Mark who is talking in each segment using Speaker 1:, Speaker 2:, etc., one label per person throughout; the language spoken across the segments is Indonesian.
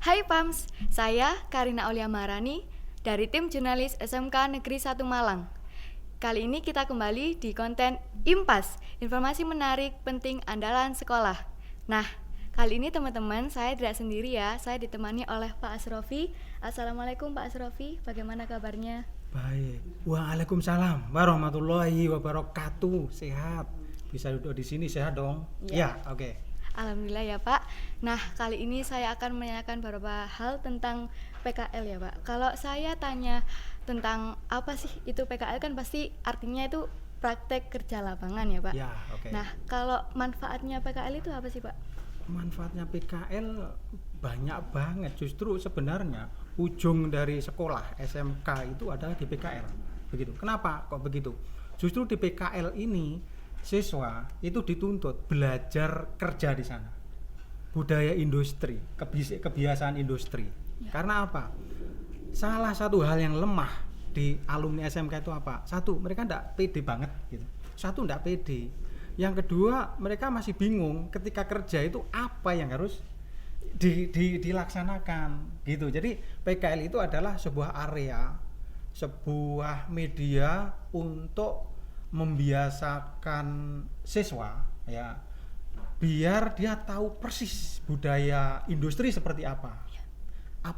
Speaker 1: Hai Pams, saya Karina Aulia Marani dari tim jurnalis SMK Negeri 1 Malang. Kali ini kita kembali di konten Impas, informasi menarik penting andalan sekolah. Nah, kali ini teman-teman saya tidak sendiri ya, saya ditemani oleh Pak Asrofi. Assalamualaikum Pak Asrofi, bagaimana kabarnya?
Speaker 2: Baik. Waalaikumsalam warahmatullahi wabarakatuh. Sehat. Bisa duduk di sini sehat dong?
Speaker 1: Ya.
Speaker 2: Ya, oke.
Speaker 1: Alhamdulillah ya Pak. Nah, kali ini saya akan menanyakan beberapa hal tentang PKL ya Pak. Kalau saya tanya tentang apa sih itu PKL, kan pasti artinya itu praktek kerja lapangan ya Pak.
Speaker 2: Ya, oke.
Speaker 1: Nah, kalau manfaatnya PKL itu apa sih Pak?
Speaker 2: Manfaatnya PKL banyak banget. Justru sebenarnya ujung dari sekolah SMK itu adalah di PKL. Begitu. Kenapa kok begitu? Justru di PKL ini siswa itu dituntut belajar kerja di sana, budaya industri, kebiasaan industri.
Speaker 1: Ya.
Speaker 2: Karena apa? Salah satu hal yang lemah di alumni SMK itu apa? Satu, mereka tidak pede banget gitu. Satu, tidak pede. Yang kedua, mereka masih bingung ketika kerja itu apa yang harus dilaksanakan gitu. Jadi PKL itu adalah sebuah area, sebuah media untuk membiasakan siswa ya, biar dia tahu persis budaya industri seperti apa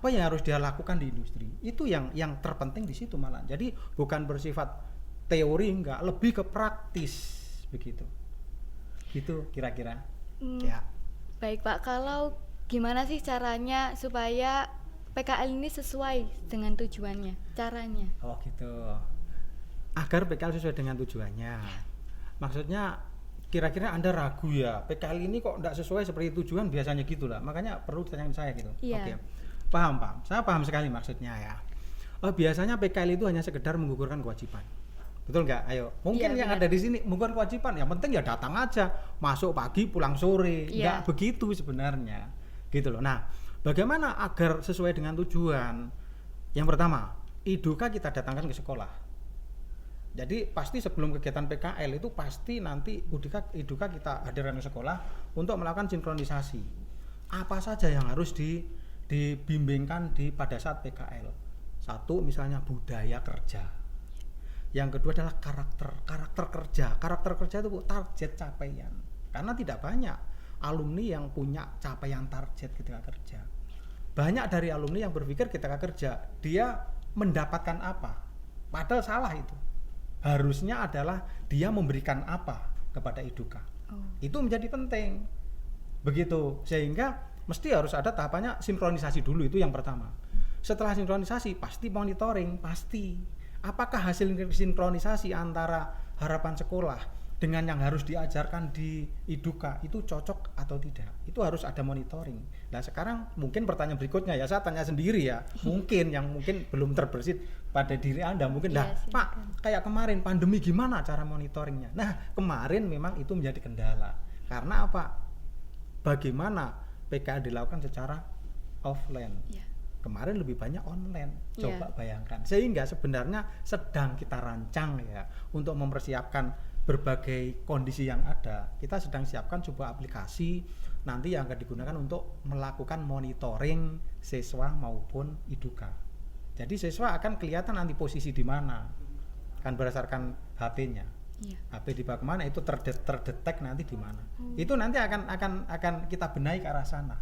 Speaker 2: yang harus dia lakukan di industri. Itu yang terpenting di situ malah. Jadi bukan bersifat teori, enggak, lebih ke praktis begitu. Gitu kira-kira. Ya.
Speaker 1: Baik Pak, kalau gimana sih caranya supaya PKL ini sesuai dengan tujuannya, caranya?
Speaker 2: Oh gitu. Agar PKL sesuai dengan tujuannya. Maksudnya kira-kira Anda ragu ya, PKL ini kok tidak sesuai seperti tujuan, biasanya gitulah. Makanya perlu ditanyakan saya gitu.
Speaker 1: Iya.
Speaker 2: Oke. Paham. Saya paham sekali maksudnya ya. Biasanya PKL itu hanya sekedar menggugurkan kewajiban. Betul nggak? Ayo. Mungkin
Speaker 1: Iya,
Speaker 2: yang
Speaker 1: benar.
Speaker 2: ada di sini menggugurkan kewajiban, yang penting ya datang aja, masuk pagi, pulang sore.
Speaker 1: Iya.
Speaker 2: Nggak begitu sebenarnya. Gitu loh. Nah, bagaimana agar sesuai dengan tujuan? Yang pertama, IDUKA kita datangkan ke sekolah. Jadi pasti sebelum kegiatan PKL itu pasti nanti IDUKA kita hadirkan ke sekolah untuk melakukan sinkronisasi. Apa saja yang harus dibimbingkan pada saat PKL. Satu, misalnya budaya kerja. Yang kedua adalah karakter kerja. Karakter kerja itu target capaian. Karena tidak banyak alumni yang punya capaian target ketika kerja. Banyak dari alumni yang berpikir ketika kerja dia mendapatkan apa. Padahal salah itu. Harusnya adalah dia memberikan apa kepada IDUKA. Itu menjadi penting. Begitu, sehingga mesti harus ada tahapannya sinkronisasi dulu, itu yang pertama. Setelah sinkronisasi pasti monitoring, pasti apakah hasil sinkronisasi antara harapan sekolah dengan yang harus diajarkan di IDUKA itu cocok atau tidak. Itu harus ada monitoring. Nah, sekarang mungkin pertanyaan berikutnya ya, saya tanya sendiri ya. Mungkin yang belum terbersit pada diri Anda mungkin.
Speaker 1: Iya,
Speaker 2: Nah, Pak, kayak kemarin pandemi gimana cara monitoringnya? Nah, kemarin memang itu menjadi kendala. Karena apa? Bagaimana PKL dilakukan secara offline?
Speaker 1: Iya.
Speaker 2: Kemarin lebih banyak online. Coba
Speaker 1: Iya.
Speaker 2: bayangkan. Sehingga sebenarnya sedang kita rancang ya untuk mempersiapkan berbagai kondisi yang ada. Kita sedang siapkan sebuah aplikasi nanti yang akan digunakan untuk melakukan monitoring siswa maupun IDUKA. Jadi siswa akan kelihatan nanti posisi di mana, kan berdasarkan HP-nya.
Speaker 1: Iya.
Speaker 2: HP dibawa kemana itu terdetek nanti di mana. Itu nanti akan kita benahi ke arah sana.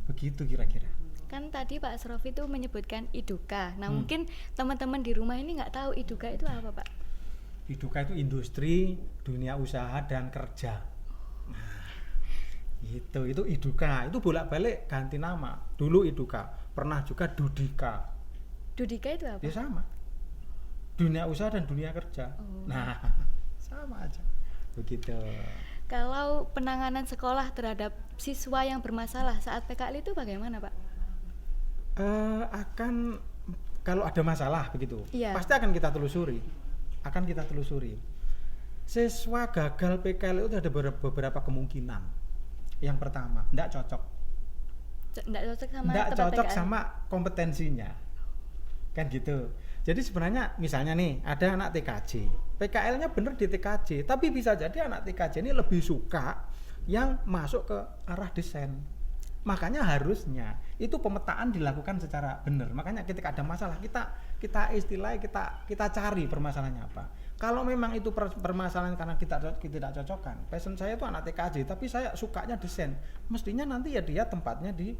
Speaker 2: Begitu kira-kira.
Speaker 1: Kan tadi Pak Asrofi itu menyebutkan IDUKA. Nah, mungkin teman-teman di rumah ini nggak tahu IDUKA itu apa Pak?
Speaker 2: IDUKA itu industri, dunia usaha dan kerja. Nah, itu IDUKA. Itu bolak-balik ganti nama. Dulu IDUKA, pernah juga DUDIKA.
Speaker 1: DUDIKA itu apa?
Speaker 2: Ya sama. Dunia usaha dan dunia kerja. Nah, sama aja. Begitu.
Speaker 1: Kalau penanganan sekolah terhadap siswa yang bermasalah saat PKL itu bagaimana Pak?
Speaker 2: Kalau ada masalah begitu,
Speaker 1: Iya.
Speaker 2: pasti akan kita telusuri. Siswa gagal PKL itu ada beberapa kemungkinan. Yang pertama, tidak cocok
Speaker 1: PKL.
Speaker 2: sama kompetensinya, kan gitu. Jadi sebenarnya misalnya nih ada anak TKJ, PKL-nya bener di TKJ, tapi bisa jadi anak TKJ ini lebih suka yang masuk ke arah desain. Makanya harusnya itu pemetaan dilakukan secara benar. Makanya ketika ada masalah kita istilahnya kita cari permasalahannya apa. Kalau memang itu permasalahan karena kita tidak cocokkan. Passion saya itu anak TKJ, tapi saya sukanya desain. Mestinya nanti ya dia tempatnya di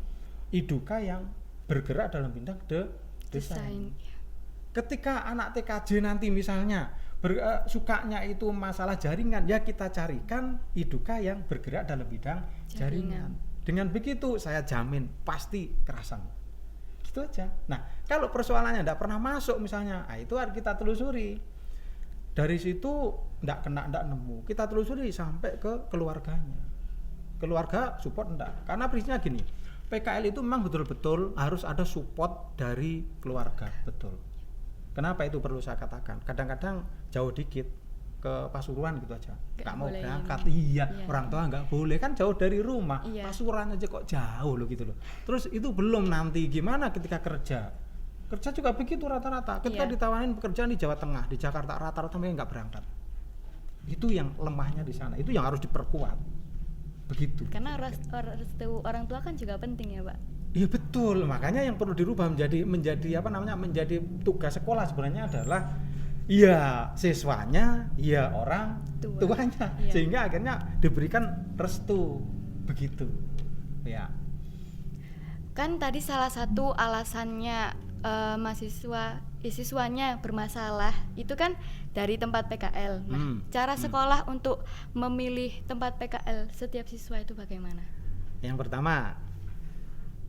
Speaker 2: IDUKA yang bergerak dalam bidang desain. Ketika anak TKJ nanti misalnya sukanya itu masalah jaringan, ya kita carikan IDUKA yang bergerak dalam bidang jaringan. Dengan begitu saya jamin pasti kerasan. Gitu aja. Nah, kalau persoalannya tidak pernah masuk misalnya, itu harus kita telusuri. Dari situ tidak nemu. Kita telusuri sampai ke keluarganya. Keluarga support enggak. Karena prinsipnya gini, PKL itu memang betul-betul harus ada support dari keluarga, betul. Kenapa itu perlu saya katakan? Kadang-kadang jauh dikit ke Pasuruan gitu aja, nggak mau berangkat. Iya, orang tua nggak boleh, kan jauh dari rumah. Pasuruan aja kok jauh loh gitu loh. Terus itu belum nanti gimana ketika kerja juga begitu rata-rata. Ketika ditawarin pekerjaan di Jawa Tengah, di Jakarta, rata-rata mereka nggak berangkat. Itu yang lemahnya di sana. Itu yang harus diperkuat. Begitu.
Speaker 1: Karena restu orang tua kan juga penting ya, Pak.
Speaker 2: Iya betul. Makanya yang perlu dirubah menjadi apa namanya? Menjadi tugas sekolah sebenarnya adalah siswanya, orang tuanya. Sehingga akhirnya diberikan restu. Begitu. Ya.
Speaker 1: Kan tadi salah satu alasannya siswanya bermasalah itu kan dari tempat PKL. Nah, cara sekolah untuk memilih tempat PKL setiap siswa itu bagaimana?
Speaker 2: Yang pertama,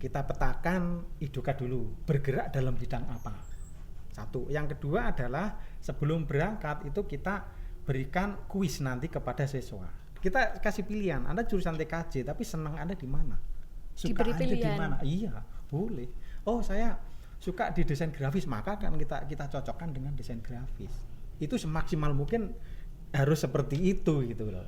Speaker 2: kita petakan IDUKA dulu, bergerak dalam bidang apa. Satu. Yang kedua adalah sebelum berangkat itu kita berikan kuis nanti kepada siswa. Kita kasih pilihan, Anda jurusan TKJ tapi senang Anda di mana? Suka Anda di mana? Iya, boleh. Oh, saya suka di desain grafis, maka kan kita cocokkan dengan desain grafis. Itu semaksimal mungkin harus seperti itu gitu loh.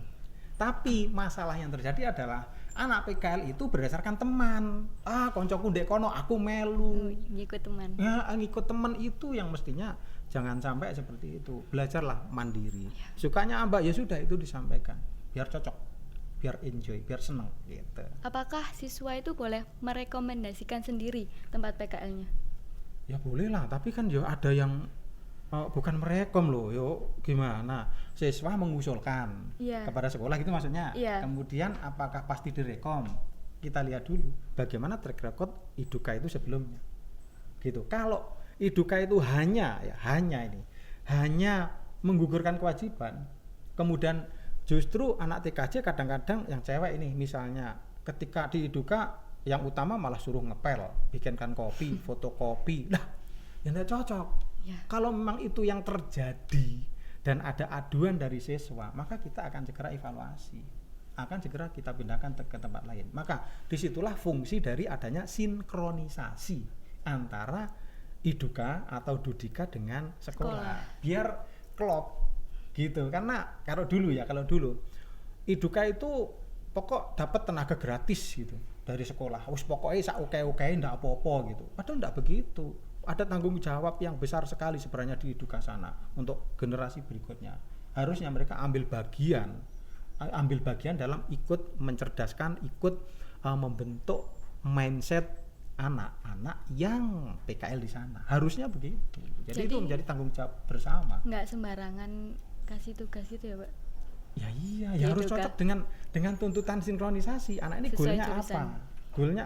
Speaker 2: Tapi masalah yang terjadi adalah anak PKL itu berdasarkan teman. Koncoku ndek kono aku melu.
Speaker 1: Ngikut teman.
Speaker 2: Ya, ngikut teman itu yang mestinya jangan sampai seperti itu. Belajarlah mandiri. Sukanya Mbak, ya sudah itu disampaikan. Biar cocok, biar enjoy, biar senang gitu.
Speaker 1: Apakah siswa itu boleh merekomendasikan sendiri tempat PKL-nya?
Speaker 2: Ya boleh lah, tapi kan ya ada yang bukan merekom loh, gimana? Siswa mengusulkan kepada sekolah gitu maksudnya. Kemudian apakah pasti direkom? Kita lihat dulu bagaimana track record IDUKA itu sebelumnya. Gitu. Kalau IDUKA itu hanya menggugurkan kewajiban, kemudian justru anak TKJ kadang-kadang yang cewek ini misalnya ketika di IDUKA yang utama malah suruh ngepel, bikinkan kopi, fotokopi. Nah, yang tidak cocok. Kalau memang itu yang terjadi dan ada aduan dari siswa, maka kita akan segera evaluasi, akan segera kita pindahkan ke tempat lain. Maka disitulah fungsi dari adanya sinkronisasi antara IDUKA atau DUDIKA dengan sekolah. Biar klop gitu. Karena kalau dulu IDUKA itu pokok dapat tenaga gratis gitu dari sekolah. Pokoknya sak oke ndak apa-apa gitu. Padahal ndak begitu. Ada tanggung jawab yang besar sekali sebenarnya di IDUKA sana untuk generasi berikutnya. Harusnya mereka ambil bagian dalam ikut mencerdaskan, ikut membentuk mindset anak-anak yang PKL di sana. Harusnya begitu. Jadi itu menjadi tanggung jawab bersama.
Speaker 1: Nggak sembarangan kasih tugas itu ya, Pak?
Speaker 2: Ya iya, ya harus cocok dengan tuntutan sinkronisasi. Anak ini goalnya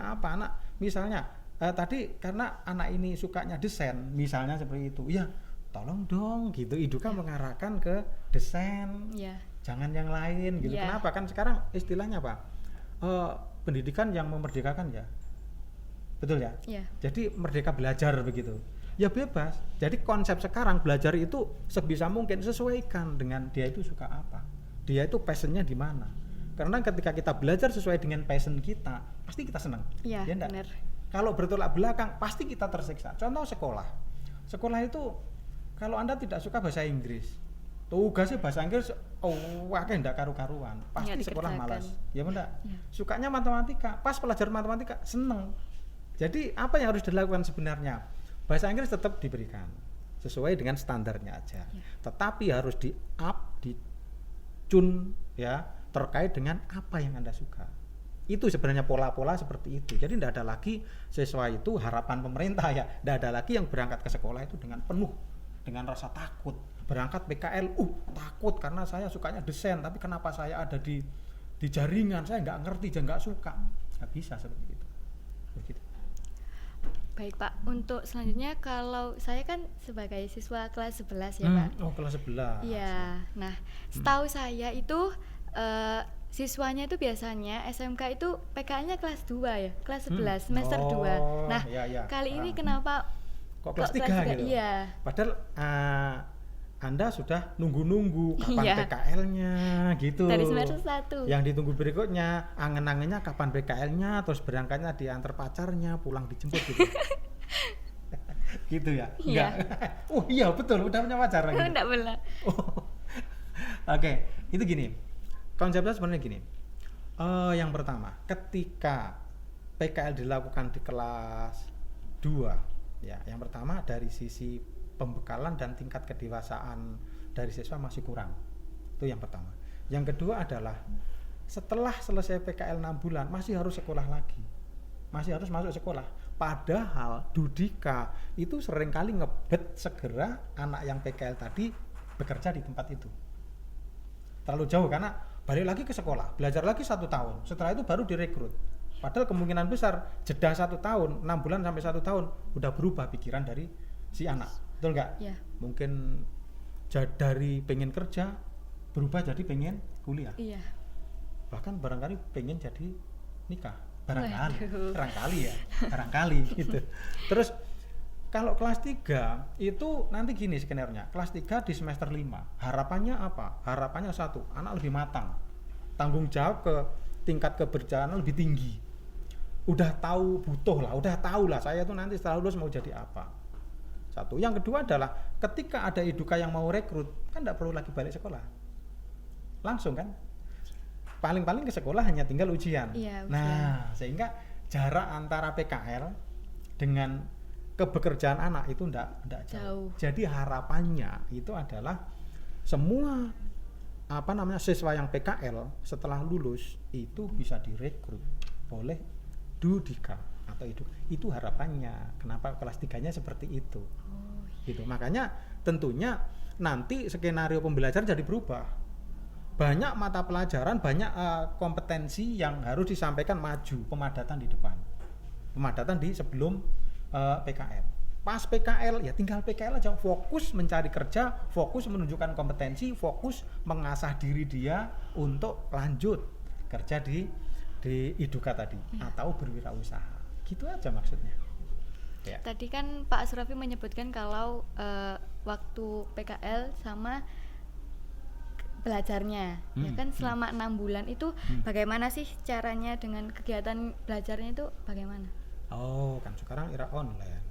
Speaker 2: apa? Anak misalnya tadi karena anak ini sukanya desain, misalnya seperti itu. Ya, tolong dong gitu. IDUKA mengarahkan ke desain. Jangan yang lain gitu. Kenapa? Kan sekarang istilahnya apa? Pendidikan yang memerdekakan ya. Betul ya? Jadi merdeka belajar begitu. Ya bebas. Jadi konsep sekarang belajar itu sebisa mungkin sesuaikan dengan dia itu suka apa. Dia itu passionnya di mana. Karena ketika kita belajar sesuai dengan passion kita, pasti kita senang.
Speaker 1: Iya, benar.
Speaker 2: Kalau bertolak belakang, pasti kita tersiksa. Contoh sekolah. Sekolah itu kalau Anda tidak suka bahasa Inggris, tugasnya bahasa Inggris, ndak karu-karuan. Pasti sekolah malas. Ya benar. Sukanya matematika, pas pelajaran matematika seneng. Jadi apa yang harus dilakukan sebenarnya? Bahasa Inggris tetap diberikan sesuai dengan standarnya aja. Tetapi harus di-up, di-tune ya terkait dengan apa yang Anda suka. Itu sebenarnya pola-pola seperti itu. Jadi tidak ada lagi siswa itu harapan pemerintah ya. Tidak ada lagi yang berangkat ke sekolah itu dengan penuh dengan rasa takut. Berangkat PKL, takut karena saya sukanya desain, tapi kenapa saya ada di jaringan, saya nggak ngerti dan nggak suka. Nggak bisa seperti itu. Begitu.
Speaker 1: Baik Pak, untuk selanjutnya kalau saya kan sebagai siswa kelas 11 ya Pak.
Speaker 2: Oh, kelas 11.
Speaker 1: Iya. Nah, setahu saya itu siswanya itu biasanya SMK itu PKL-nya kelas 2 ya, kelas 11, semester 2. Nah,
Speaker 2: ya.
Speaker 1: kali ini kenapa
Speaker 2: kok kelas 3 gitu?
Speaker 1: Iya.
Speaker 2: Padahal Anda sudah nunggu-nunggu kapan
Speaker 1: Iya.
Speaker 2: PKL-nya gitu.
Speaker 1: Dari semester 1.
Speaker 2: Yang ditunggu berikutnya, angen-angennya kapan PKL-nya, terus berangkatnya diantar pacarnya, pulang dijemput gitu. Gitu ya?
Speaker 1: Iya.
Speaker 2: Oh iya betul, udah punya pacar lagi.
Speaker 1: Enggak benar.
Speaker 2: Oke, itu gini. Konsepnya sebenarnya gini. Yang pertama, ketika PKL dilakukan di kelas 2, ya, yang pertama dari sisi pembekalan dan tingkat kedewasaan dari siswa masih kurang. Itu yang pertama. Yang kedua adalah setelah selesai PKL 6 bulan masih harus sekolah lagi. Masih harus masuk sekolah. Padahal Dudika itu seringkali ngebet segera anak yang PKL tadi bekerja di tempat itu. Terlalu jauh karena balik lagi ke sekolah, belajar lagi 1 tahun. Setelah itu baru direkrut. Padahal kemungkinan besar jeda 1 tahun, 6 bulan sampai 1 tahun udah berubah pikiran dari si anak. Betul nggak?
Speaker 1: Iya.
Speaker 2: Mungkin dari pengen kerja berubah jadi pengen kuliah.
Speaker 1: Iya.
Speaker 2: Bahkan barangkali pengen jadi nikah.
Speaker 1: Waduh.
Speaker 2: Barangkali gitu. Terus kalau kelas 3 itu nanti gini skenario-nya. Kelas 3 di semester 5. Harapannya apa? Harapannya satu, anak lebih matang. Tanggung jawab ke tingkat keberjalanan lebih tinggi. Udah tahu saya tuh nanti setelah lulus mau jadi apa. Satu. Yang kedua adalah ketika ada Eduka yang mau rekrut, kan tidak perlu lagi balik sekolah. Langsung kan? Paling-paling ke sekolah hanya tinggal ujian.
Speaker 1: Iya, ujian.
Speaker 2: Nah, sehingga jarak antara PKL dengan kebekerjaan anak itu enggak jauh. Jadi harapannya itu adalah semua siswa yang PKL setelah lulus itu bisa direkrut oleh Dudika atau itu harapannya. Kenapa kelas 3-nya seperti itu? Gitu. Makanya tentunya nanti skenario pembelajaran jadi berubah. Banyak mata pelajaran, banyak kompetensi yang harus disampaikan maju, pemadatan di depan. Pemadatan di sebelum PKL. Pas PKL ya tinggal PKL aja, fokus mencari kerja, fokus menunjukkan kompetensi, fokus mengasah diri dia untuk lanjut kerja di Eduka tadi atau berwirausaha. Gitu aja maksudnya. Ya.
Speaker 1: Tadi kan Pak Surafi menyebutkan kalau waktu PKL sama belajarnya, ya kan selama 6 bulan itu bagaimana sih caranya dengan kegiatan belajarnya itu bagaimana?
Speaker 2: Oh, kan sekarang era online.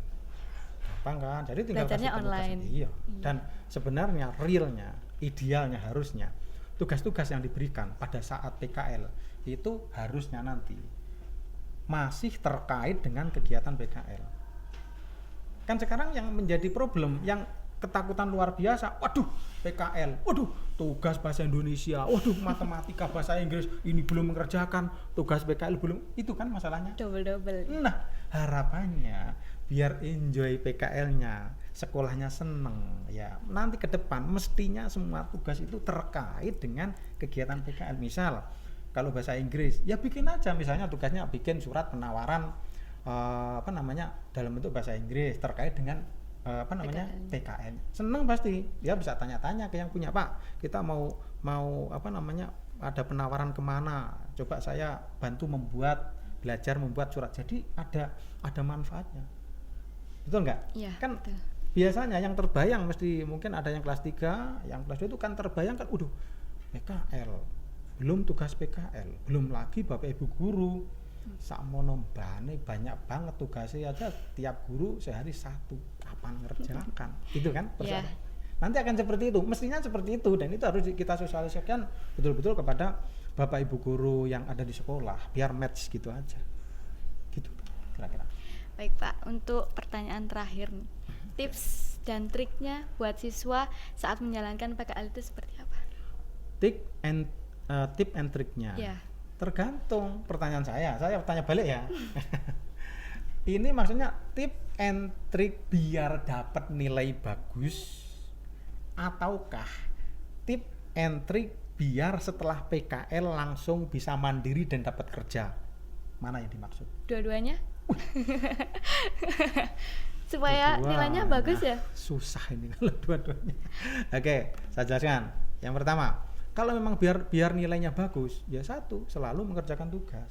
Speaker 2: Gampang kan? Jadi tinggal
Speaker 1: belajarnya
Speaker 2: kasih
Speaker 1: online.
Speaker 2: Iya. Dan sebenarnya realnya, idealnya harusnya tugas-tugas yang diberikan pada saat PKL itu harusnya nanti masih terkait dengan kegiatan PKL. Kan sekarang yang menjadi problem, yang ketakutan luar biasa, waduh PKL, waduh tugas bahasa Indonesia, waduh matematika bahasa Inggris ini belum mengerjakan, tugas PKL belum, itu kan masalahnya
Speaker 1: double.
Speaker 2: Nah harapannya biar enjoy PKL-nya, sekolahnya seneng ya, nanti ke depan mestinya semua tugas itu terkait dengan kegiatan PKL. Misal kalau bahasa Inggris ya bikin aja, misalnya tugasnya bikin surat penawaran dalam bentuk bahasa Inggris terkait dengan PKL. Seneng pasti dia bisa tanya-tanya ke yang punya, Pak kita mau ada penawaran kemana, coba saya bantu belajar membuat surat, jadi ada manfaatnya, betul nggak?
Speaker 1: Iya,
Speaker 2: Kan
Speaker 1: betul.
Speaker 2: Biasanya yang terbayang mesti mungkin ada yang kelas 3, yang kelas 2 itu kan terbayang kan, PKL belum tugas PKL, belum lagi Bapak Ibu guru sakmono bane banyak banget tugasnya aja, tiap guru sehari 1, kapan ngerjakan itu kan persoalan. Nanti akan seperti itu, mestinya seperti itu, dan itu harus kita sosialisasikan betul-betul kepada Bapak Ibu guru yang ada di sekolah biar match gitu aja gitu kira-kira.
Speaker 1: Baik Pak, untuk pertanyaan terakhir, tips dan triknya buat siswa saat menjalankan PKL itu seperti apa?
Speaker 2: Tip and triknya.
Speaker 1: Ya.
Speaker 2: Tergantung. Pertanyaan saya tanya balik ya. Ini maksudnya tip and trick biar dapat nilai bagus, ataukah tip and trick biar setelah PKL langsung bisa mandiri dan dapat kerja? Mana yang dimaksud?
Speaker 1: Dua-duanya. Supaya nilainya bagus ya.
Speaker 2: Susah ini kalau dua-duanya. Oke, saya jelaskan. Yang pertama, kalau memang biar nilainya bagus, ya satu, selalu mengerjakan tugas.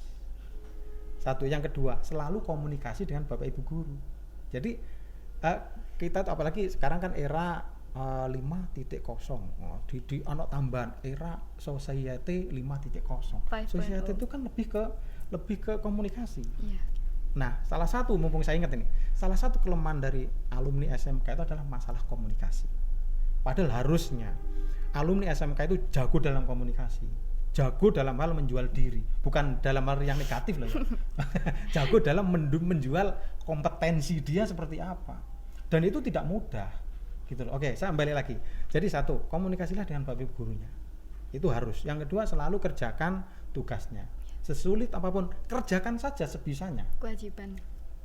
Speaker 2: Satu, yang kedua, selalu komunikasi dengan Bapak Ibu guru. Jadi kita tuh apalagi sekarang kan era 5.0, di anak tambahan era society 5.0. Society itu kan lebih ke komunikasi.
Speaker 1: Iya.
Speaker 2: Nah, salah satu, mumpung saya ingat ini, salah satu kelemahan dari alumni SMK itu adalah masalah komunikasi. Padahal harusnya alumni SMK itu jago dalam komunikasi, jago dalam hal menjual diri, bukan dalam hal yang negatif loh ya. Jago dalam menjual kompetensi dia seperti apa, dan itu tidak mudah gitu loh. Oke, saya kembali lagi. Jadi satu, komunikasilah dengan Bapak Ibu gurunya, itu harus. Yang kedua, selalu kerjakan tugasnya, sesulit apapun kerjakan saja sebisanya.
Speaker 1: Kewajiban.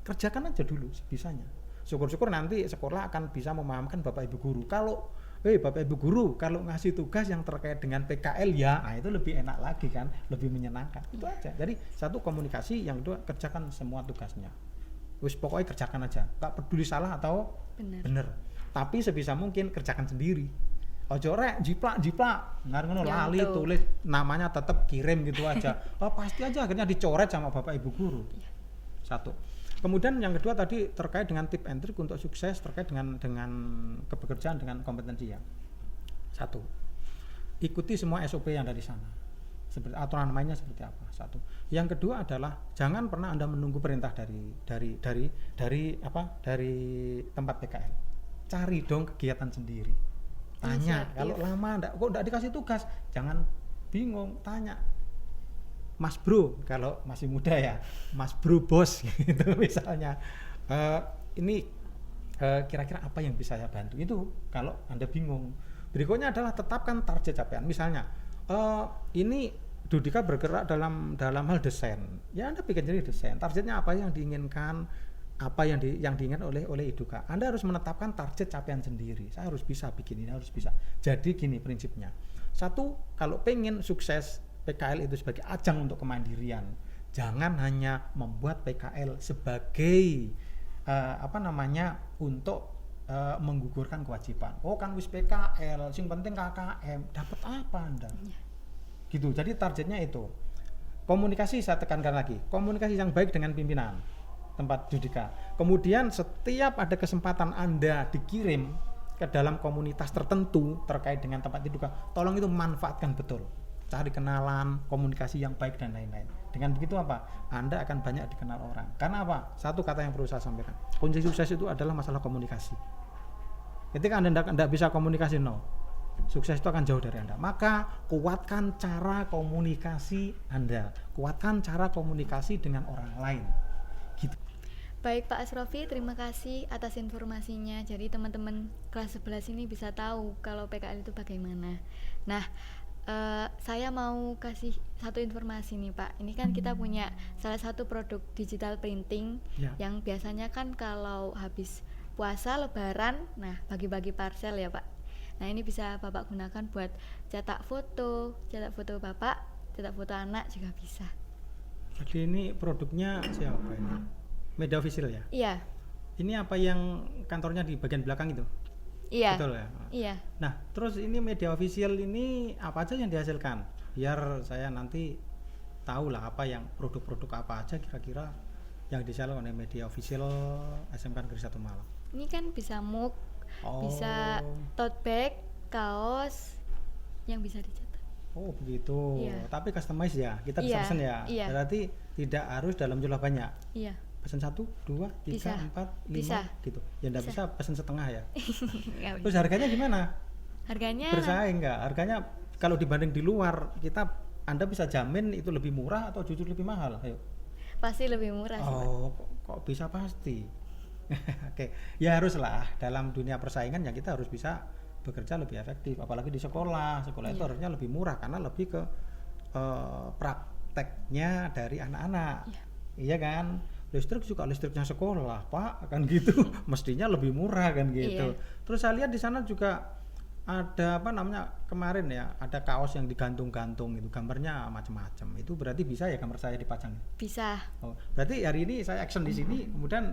Speaker 2: Kerjakan aja dulu sebisanya. Syukur-syukur nanti sekolah akan bisa memahamkan Bapak Ibu guru. Kalau Bapak Ibu guru kalau ngasih tugas yang terkait dengan PKL ya, itu lebih enak lagi kan, lebih menyenangkan. Itu aja. Jadi satu, komunikasi, yang kedua kerjakan semua tugasnya. Wis pokoknya kerjakan aja. Gak peduli salah atau bener. Tapi sebisa mungkin kerjakan sendiri. Ojo rek jiplak ngono lali tulis namanya tetap kirim gitu aja. Pasti aja akhirnya dicoret sama Bapak Ibu guru. Satu. Kemudian yang kedua tadi terkait dengan tip and trick untuk sukses terkait dengan kepekerjaan dengan kompetensi ya. Satu, ikuti semua SOP yang dari sana. Seperti aturan mainnya seperti apa. Satu. Yang kedua adalah jangan pernah Anda menunggu perintah dari tempat PKL. Cari dong kegiatan sendiri. Tanya, kalau lama kok enggak dikasih tugas, jangan bingung, tanya. Mas Bro, kalau masih muda ya, Mas Bro bos gitu misalnya. Kira-kira apa yang bisa saya bantu? Itu kalau Anda bingung. Berikutnya adalah tetapkan target capaian. Misalnya, ini Dudika bergerak dalam hal desain. Ya Anda bikin jadi desain. Targetnya apa yang diinginkan? Apa yang diinginkan oleh Iduka? Anda harus menetapkan target capaian sendiri. Saya harus bisa bikin ini, harus bisa. Jadi gini prinsipnya. Satu, kalau pengen sukses PKL itu sebagai ajang untuk kemandirian. Jangan hanya membuat PKL sebagai untuk menggugurkan kewajiban. Kan wis PKL, sing penting KKM. Dapat apa Anda? Gitu. Jadi targetnya itu. Komunikasi saya tekankan lagi. Komunikasi yang baik dengan pimpinan tempat Dudika. Kemudian setiap ada kesempatan Anda dikirim ke dalam komunitas tertentu terkait dengan tempat Dudika, tolong itu manfaatkan betul. Cari kenalan, komunikasi yang baik dan lain-lain. Dengan begitu apa? Anda akan banyak dikenal orang. Karena apa? Satu kata yang perlu saya sampaikan. Kunci sukses itu adalah masalah komunikasi. Ketika Anda tidak bisa komunikasi, sukses itu akan jauh dari Anda. Maka kuatkan cara komunikasi Anda. Kuatkan cara komunikasi dengan orang lain. Gitu.
Speaker 1: Baik Pak Asrofi, terima kasih atas informasinya. Jadi teman-teman kelas 11 ini bisa tahu kalau PKL itu bagaimana. Nah, saya mau kasih satu informasi nih Pak. Ini kan kita punya salah satu produk digital printing yang biasanya kan kalau habis puasa lebaran, bagi-bagi parcel ya Pak. Nah ini bisa Bapak gunakan buat cetak foto Bapak, cetak foto anak juga bisa.
Speaker 2: Jadi ini produknya siapa ini? Media Official ya?
Speaker 1: Iya.
Speaker 2: Ini apa yang kantornya di bagian belakang itu?
Speaker 1: Iya.
Speaker 2: Betul ya?
Speaker 1: Iya.
Speaker 2: Nah, terus ini Media Official ini apa aja yang dihasilkan? Biar saya nanti tahu lah apa yang produk-produk apa aja kira-kira yang dihasilkan oleh Media Official SMK Negeri 1 Malang.
Speaker 1: Ini kan bisa mug, bisa tote bag, kaos yang bisa dicetak.
Speaker 2: Oh begitu.
Speaker 1: Iya.
Speaker 2: Tapi customize ya, kita bisa pesen ya.
Speaker 1: Iya.
Speaker 2: Berarti tidak harus dalam jumlah banyak.
Speaker 1: Iya.
Speaker 2: Pesen 1, 2, 3, 4, 5
Speaker 1: bisa.
Speaker 2: gitu. Ya enggak bisa pesen setengah ya. Terus
Speaker 1: bisa.
Speaker 2: harganya gimana?
Speaker 1: Harganya
Speaker 2: bersaing enggak? Harganya kalau dibanding di luar, Anda bisa jamin itu lebih murah atau jujur lebih mahal? Ayo.
Speaker 1: Pasti lebih murah sih.
Speaker 2: Kok bisa pasti? Oke, ya haruslah dalam dunia persaingan ya kita harus bisa bekerja lebih efektif. Apalagi di sekolah itu harusnya lebih murah karena lebih ke prakteknya dari anak-anak. Iya kan? Listrik juga listriknya sekolah, Pak, kan gitu. Mestinya lebih murah kan gitu. Terus saya lihat di sana juga ada apa namanya kemarin ya, ada kaos yang digantung-gantung itu gambarnya macam-macam. Itu berarti bisa ya gambar saya dipajang?
Speaker 1: Bisa.
Speaker 2: Oh, berarti hari ini saya action di sini, kemudian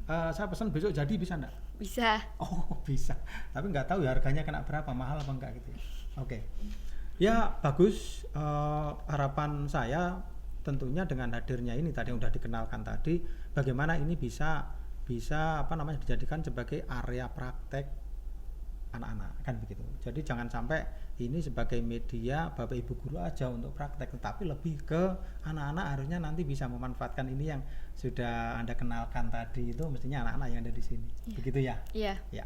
Speaker 2: saya pesan besok jadi bisa enggak?
Speaker 1: Bisa.
Speaker 2: Oh bisa, tapi nggak tahu ya harganya kena berapa, mahal apa enggak gitu ya. Oke. Ya bagus, harapan saya tentunya dengan hadirnya ini tadi yang udah dikenalkan tadi, bagaimana ini bisa apa namanya dijadikan sebagai area praktek anak-anak kan begitu. Jadi jangan sampai ini sebagai media Bapak Ibu guru aja untuk praktek, tetapi lebih ke anak-anak harusnya nanti bisa memanfaatkan ini yang sudah Anda kenalkan tadi itu mestinya anak-anak yang ada di sini. Begitu ya?
Speaker 1: Iya.
Speaker 2: Ya.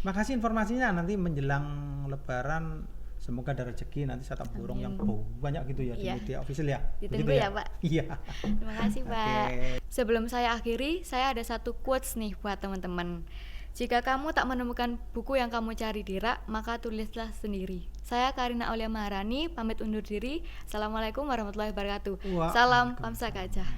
Speaker 2: Makasih informasinya, nanti menjelang lebaran semoga ada rezeki nanti saya tak borong yang banyak gitu ya di media official ya.
Speaker 1: Ditunggu
Speaker 2: begitu
Speaker 1: ya, Pak.
Speaker 2: Iya.
Speaker 1: Terima kasih, Pak. Sebelum saya akhiri, saya ada satu quotes nih buat teman-teman. Jika kamu tak menemukan buku yang kamu cari di rak, maka tulislah sendiri. Saya Karina Aulia Maharani, pamit undur diri. Assalamualaikum warahmatullahi wabarakatuh. Salam Pamsa Gajah.